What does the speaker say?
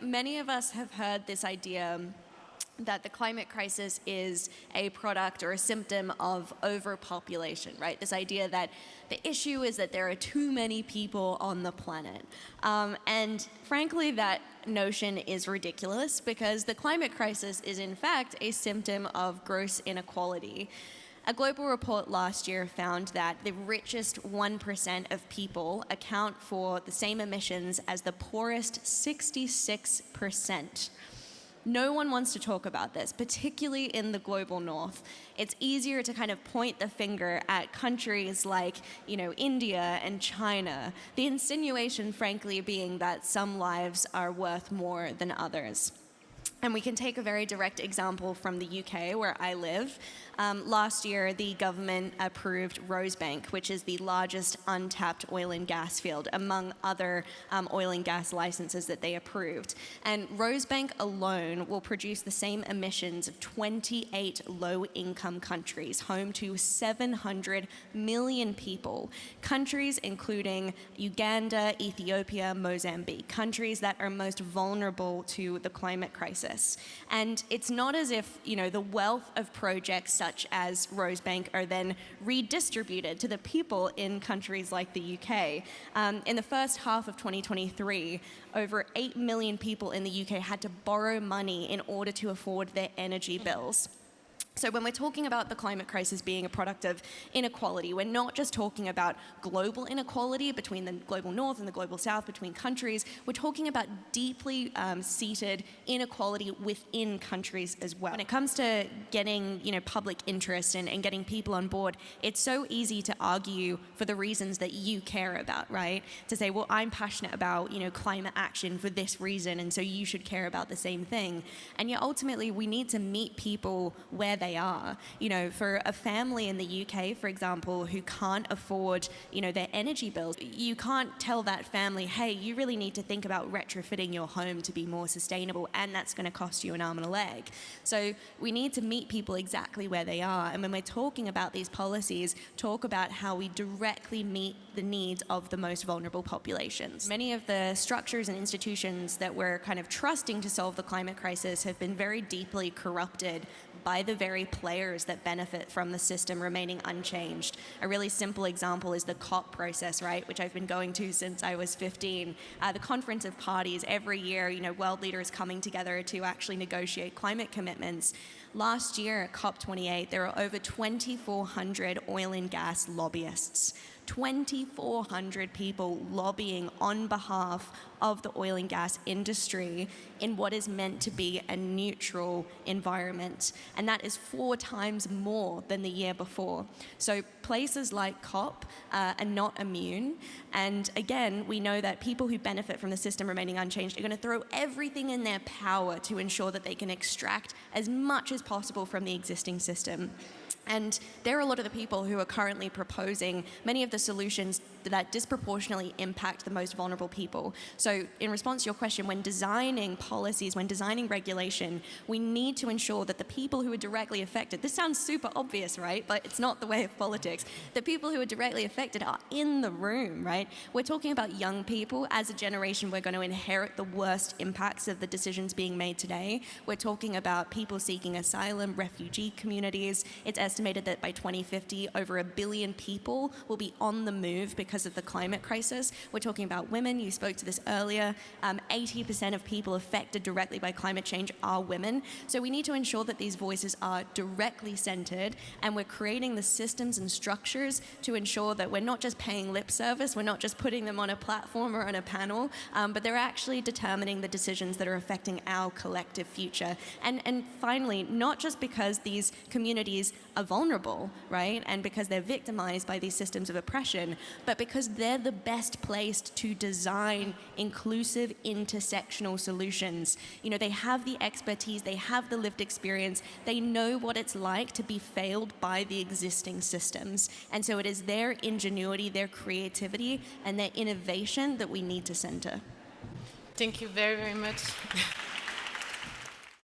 many of us have heard this idea that the climate crisis is a product or a symptom of overpopulation, right? This idea that the issue is that there are too many people on the planet. And frankly, that notion is ridiculous because the climate crisis is in fact a symptom of gross inequality. A global report last year found that the richest 1% of people account for the same emissions as the poorest 66%. No one wants to talk about this, particularly in the global north. It's easier to kind of point the finger at countries like, India and China. The insinuation, frankly, being that some lives are worth more than others. And we can take a very direct example from the UK, where I live. Last year, the government approved Rosebank, which is the largest untapped oil and gas field, among other oil and gas licenses that they approved. And Rosebank alone will produce the same emissions of 28 low-income countries, home to 700 million people. Countries including Uganda, Ethiopia, Mozambique, countries that are most vulnerable to the climate crisis. And it's not as if, the wealth of projects such as Rosebank are then redistributed to the people in countries like the UK. In the first half of 2023, over 8 million people in the UK had to borrow money in order to afford their energy bills. So when we're talking about the climate crisis being a product of inequality, we're not just talking about global inequality between the global north and the global south, between countries. We're talking about deeply seated inequality within countries as well. When it comes to getting public interest and getting people on board, it's so easy to argue for the reasons that you care about, right? To say, well, I'm passionate about climate action for this reason, and so you should care about the same thing. And yet ultimately, we need to meet people where they are. For a family in the UK, for example, who can't afford, their energy bills, you can't tell that family, hey, you really need to think about retrofitting your home to be more sustainable, and that's going to cost you an arm and a leg. So we need to meet people exactly where they are. And when we're talking about these policies, talk about how we directly meet the needs of the most vulnerable populations. Many of the structures and institutions that we're kind of trusting to solve the climate crisis have been very deeply corrupted by the very players that benefit from the system remaining unchanged. A really simple example is the COP process, right, which I've been going to since I was 15. The Conference of Parties, every year, world leaders coming together to actually negotiate climate commitments. Last year at COP28, there were over 2,400 oil and gas lobbyists. 2,400 people lobbying on behalf of the oil and gas industry in what is meant to be a neutral environment. And that is 4 times more than the year before. So places like COP are not immune. And again, we know that people who benefit from the system remaining unchanged are going to throw everything in their power to ensure that they can extract as much as possible from the existing system. And there are a lot of the people who are currently proposing many of the solutions that disproportionately impact the most vulnerable people. So in response to your question, when designing policies, when designing regulation, we need to ensure that the people who are directly affected, this sounds super obvious, right? But it's not the way of politics. The people who are directly affected are in the room, right? We're talking about young people. As a generation, we're going to inherit the worst impacts of the decisions being made today. We're talking about people seeking asylum, refugee communities. It's estimated that by 2050, over 1 billion people will be on the move because of the climate crisis. We're talking about women. You spoke to this earlier. 80% of people affected directly by climate change are women. So we need to ensure that these voices are directly centered, and we're creating the systems and structures to ensure that we're not just paying lip service, we're not just putting them on a platform or on a panel, but they're actually determining the decisions that are affecting our collective future. And finally, not just because these communities are vulnerable, right, and because they're victimized by these systems of oppression, but because they're the best placed to design inclusive intersectional solutions. They have the expertise, they have the lived experience, they know what it's like to be failed by the existing systems. And so it is their ingenuity, their creativity, and their innovation that we need to center. Thank you very, very much.